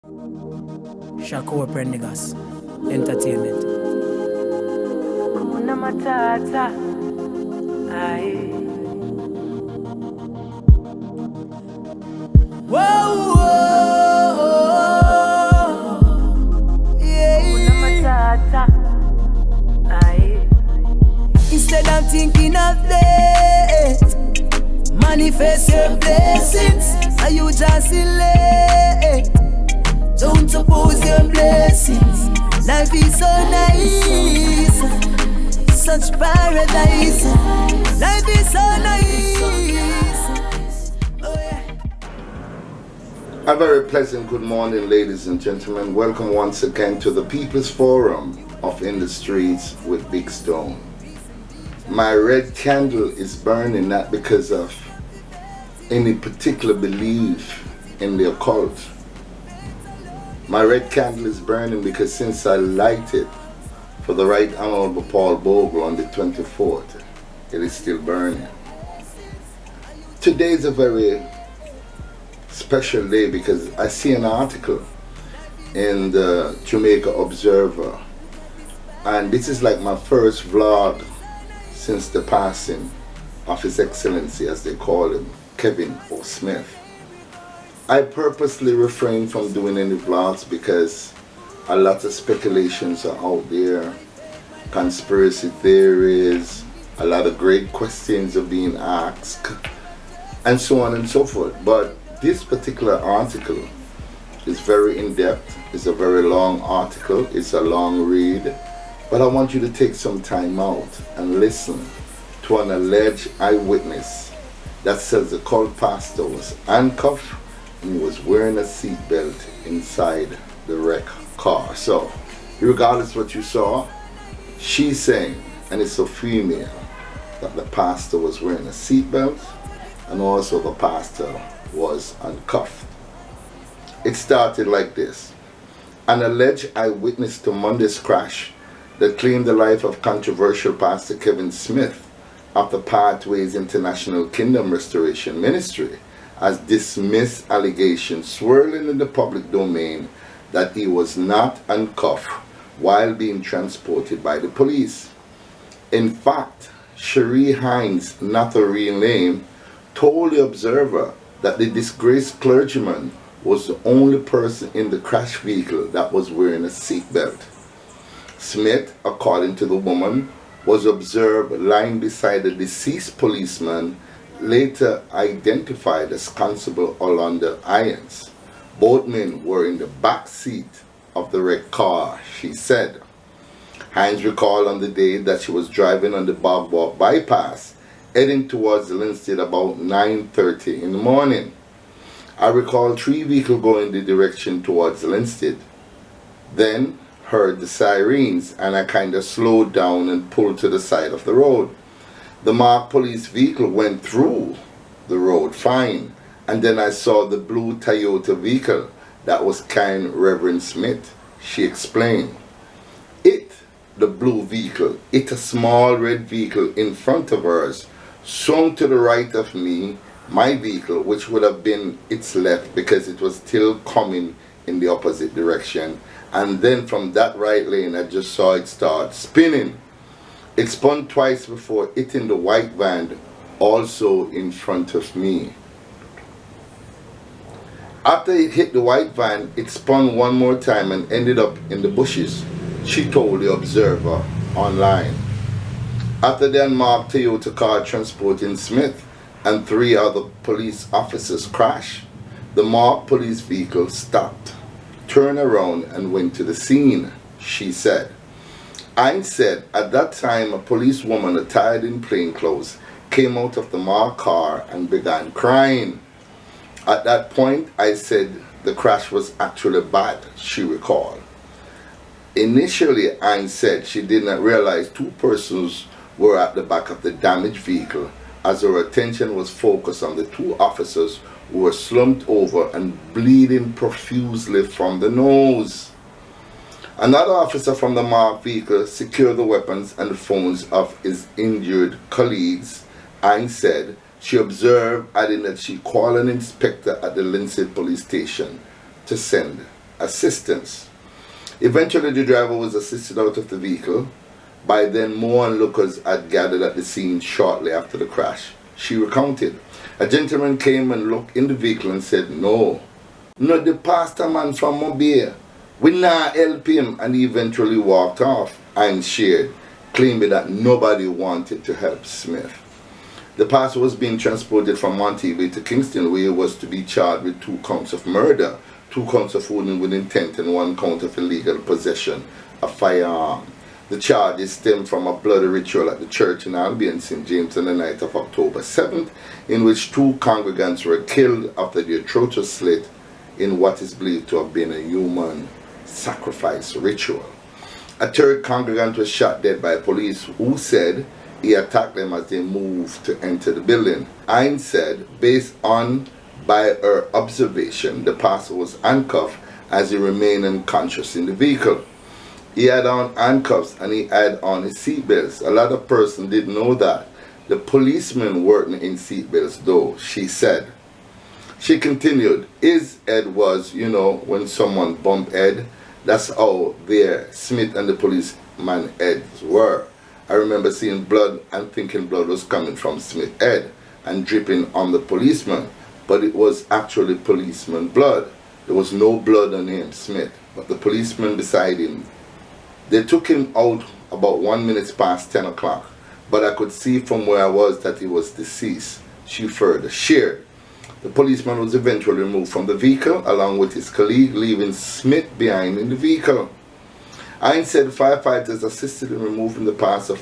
Shakur Prendergast Entertainment. Kuna matata. Aye. Whoa, yeah. Kuna matata. Aye. Instead of thinking of death, manifest your blessings. Are you just elect? Don't oppose your blessings. Life is so nice, such paradise. Life is so nice. Oh yeah. A very pleasant good morning, ladies and gentlemen. Welcome once again to the People's Forum of Industries with Big Stone. My red candle is burning not because of any particular belief in the occult. My red candle is burning because since I lighted for the Right Honorable Paul Bogle on the 24th, it is still burning. Today is a very special day because I see an article in the Jamaica Observer, and this is like my first vlog since the passing of His Excellency, as they call him, Kevin O. Smith. I purposely refrain from doing any vlogs because a lot of speculations are out there, conspiracy theories, a lot of great questions are being asked, and so on and so forth. But this particular article is very in-depth. It's a very long article. It's a long read. But I want you to take some time out and listen to an alleged eyewitness that says the cult pastor was handcuffed and he was wearing a seatbelt inside the wrecked car. So, regardless what you saw, she's saying, and it's a female, that the pastor was wearing a seatbelt and also the pastor was handcuffed. It started like this. An alleged eyewitness to Monday's crash that claimed the life of controversial Pastor Kevin Smith of the Pathways International Kingdom Restoration Ministry has dismissed allegations swirling in the public domain that he was not handcuffed while being transported by the police. In fact, Cherie Hines, not a real name, told the Observer that the disgraced clergyman was the only person in the crash vehicle that was wearing a seatbelt. Smith, according to the woman, was observed lying beside a deceased policeman, later identified as Constable Orlando Irons. Both men were in the back seat of the wrecked car, she said. Hines recalled on the day that she was driving on the Bog Walk bypass, heading towards Linstead about 9:30 in the morning. I recall 3 vehicles going the direction towards Linstead. Then heard the sirens and I kind of slowed down and pulled to the side of the road. The marked police vehicle went through the road fine, and then I saw the blue Toyota vehicle that was carrying Reverend Smith, she explained. The blue vehicle, a small red vehicle in front of hers, swung to the right of me, my vehicle, which would have been its left because it was still coming in the opposite direction. And then from that right lane, I just saw it start spinning. It spun twice before hitting the white van, also in front of me. After it hit the white van, it spun one more time and ended up in the bushes, she told the Observer online. After the unmarked Toyota car transporting Smith and 3 other police officers crashed, the marked police vehicle stopped, turned around and went to the scene, she said. Hines said at that time a policewoman attired in plain clothes came out of the marked car and began crying. At that point I said the crash was actually bad, she recalled. Initially, Hines said she did not realize 2 persons were at the back of the damaged vehicle as her attention was focused on the 2 officers who were slumped over and bleeding profusely from the nose. Another officer from the marked vehicle secured the weapons and the phones of his injured colleagues. Hines said she observed, adding that she called an inspector at the Linstead police station to send assistance. Eventually, the driver was assisted out of the vehicle. By then, more onlookers had gathered at the scene shortly after the crash. She recounted, a gentleman came and looked in the vehicle and said, "No, not the pastor man from Mobile. We not help him," and he eventually walked off. And shared, claiming that nobody wanted to help Smith. The pastor was being transported from Montego to Kingston, where he was to be charged with 2 counts of murder, 2 counts of wounding with intent, and 1 count of illegal possession of firearm. The charges stem from a bloody ritual at the church in Albion, St. James, on the night of October 7th, in which 2 congregants were killed after the atrocious slit in what is believed to have been a human sacrifice ritual. A 3rd congregant was shot dead by police, who said he attacked them as they moved to enter the building. Hines said, based on by her observation, the pastor was handcuffed as he remained unconscious in the vehicle. He had on handcuffs and he had on his seatbelts. A lot of persons didn't know that. The policemen weren't in seatbelts though, she said. She continued, his head was, when someone bumped head, that's how their Smith and the policeman heads were. I remember seeing blood and thinking blood was coming from Smith's head and dripping on the policeman, but it was actually policeman blood. There was no blood on him, Smith, but the policeman beside him. They took him out about 1 minute past 10 o'clock, but I could see from where I was that he was deceased, she further shared. The policeman was eventually removed from the vehicle along with his colleague, leaving Smith behind in the vehicle. Hines said firefighters assisted in removing the pastor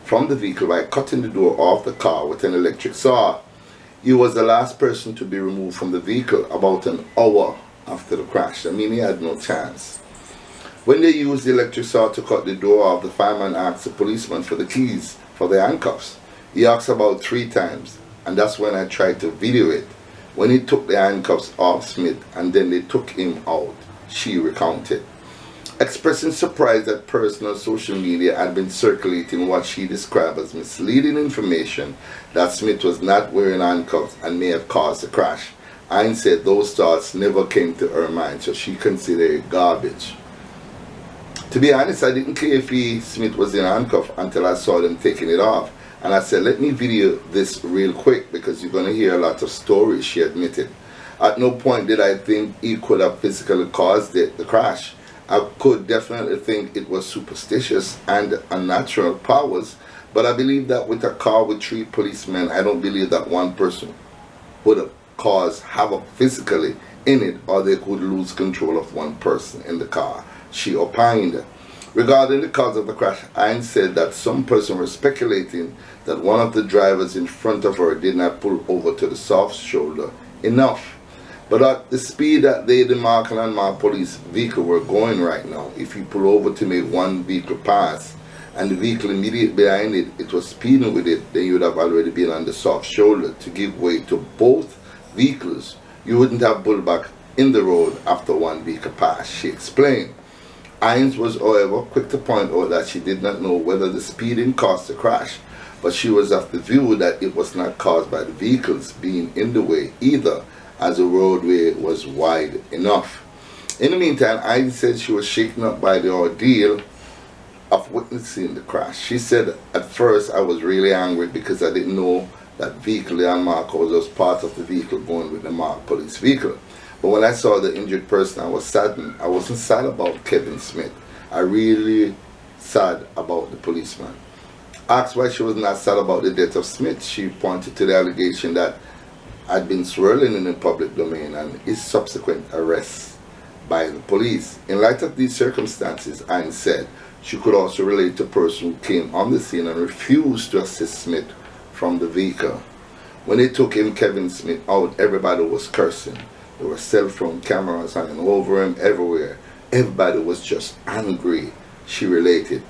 from the vehicle by cutting the door off the car with an electric saw. He was the last person to be removed from the vehicle about an hour after the crash. He had no chance. When they used the electric saw to cut the door off, the fireman asked the policeman for the keys for the handcuffs. He asked about 3 times, and that's when I tried to video it. When he took the handcuffs off Smith and then they took him out, she recounted. Expressing surprise that personal social media had been circulating what she described as misleading information that Smith was not wearing handcuffs and may have caused the crash, Hines said those thoughts never came to her mind, so she considered it garbage. To be honest, I didn't care if Smith was in handcuffs until I saw them taking it off. And I said, let me video this real quick because you're going to hear a lot of stories, she admitted. At no point did I think he could have physically caused the crash. I could definitely think it was superstitious and unnatural powers, but I believe that with a car with 3 policemen, I don't believe that one person would have caused havoc physically in it, or they could lose control of one person in the car, she opined. Regarding the cause of the crash, Hines said that some person was speculating that one of the drivers in front of her did not pull over to the soft shoulder enough. But at the speed that the Markham and Mark police vehicle were going right now, if you pull over to make one vehicle pass and the vehicle immediately behind it, it was speeding with it, then you would have already been on the soft shoulder to give way to both vehicles. You wouldn't have pulled back in the road after one vehicle passed, she explained. Hines was, however, quick to point out that she did not know whether the speeding caused the crash, but she was of the view that it was not caused by the vehicles being in the way either, as the roadway was wide enough. In the meantime, Hines said she was shaken up by the ordeal of witnessing the crash. She said, at first I was really angry because I didn't know that vehicle, the unmarked, was part of the vehicle going with the marked police vehicle. But when I saw the injured person, I was saddened. I wasn't sad about Kevin Smith. I really sad about the policeman. Asked why she was not sad about the death of Smith, she pointed to the allegation that had been swirling in the public domain and his subsequent arrest by the police. In light of these circumstances, Hines said she could also relate to a person who came on the scene and refused to assist Smith from the vehicle. When they took him, Kevin Smith, out, everybody was cursing. There were cell phone cameras hanging over him everywhere. Everybody was just angry, she related.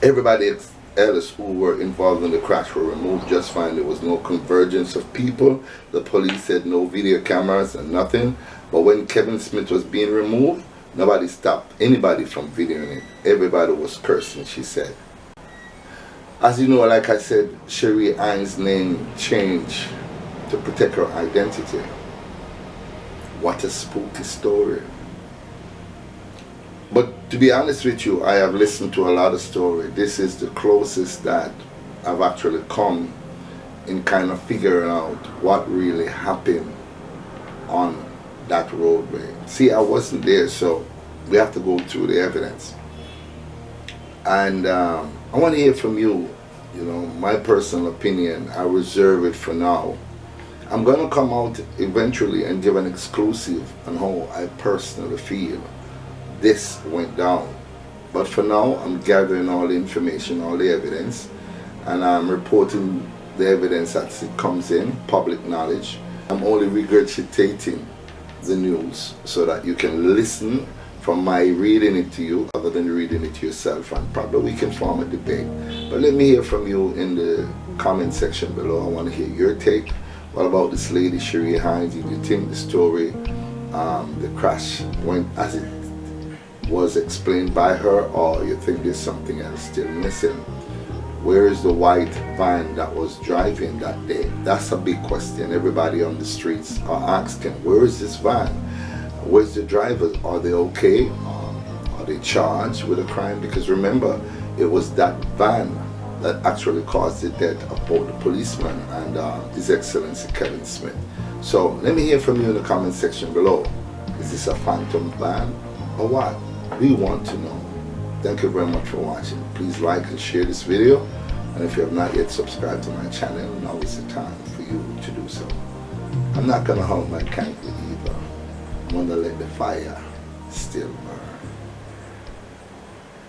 Everybody else who were involved in the crash were removed just fine. There was no convergence of people. The police said no video cameras and nothing. But when Kevin Smith was being removed, nobody stopped anybody from videoing it. Everybody was cursing, she said. As you know, like I said, Cherie Hines' name changed to protect her identity. What a spooky story. To be honest with you, I have listened to a lot of stories. This is the closest that I've actually come in kind of figuring out what really happened on that roadway. See, I wasn't there, so we have to go through the evidence. And I want to hear from you, you know, my personal opinion. I reserve it for now. I'm going to come out eventually and give an exclusive on how I personally feel this went down. But for now, I'm gathering all the information, all the evidence, and I'm reporting the evidence as it comes in, public knowledge. I'm only regurgitating the news so that you can listen from my reading it to you other than reading it to yourself, and probably we can form a debate. But let me hear from you in the comment section below. I want to hear your take. What about this lady Cherie Hines? Did you think the story, the crash went as it was explained by her, or you think there's something else still missing? Where is the white van that was driving that day? That's a big question. Everybody on the streets are asking, where is this van? Where's the drivers? Are they okay? Are they charged with a crime? Because remember, it was that van that actually caused the death of both the policeman and His Excellency Kevin Smith. So let me hear from you in the comment section below. Is this a phantom van or what? We want to know. Thank you very much for watching. Please like and share this video. And if you have not yet subscribed to my channel, now is the time for you to do so. I'm not going to hold my candle either. I'm going to let the fire still burn.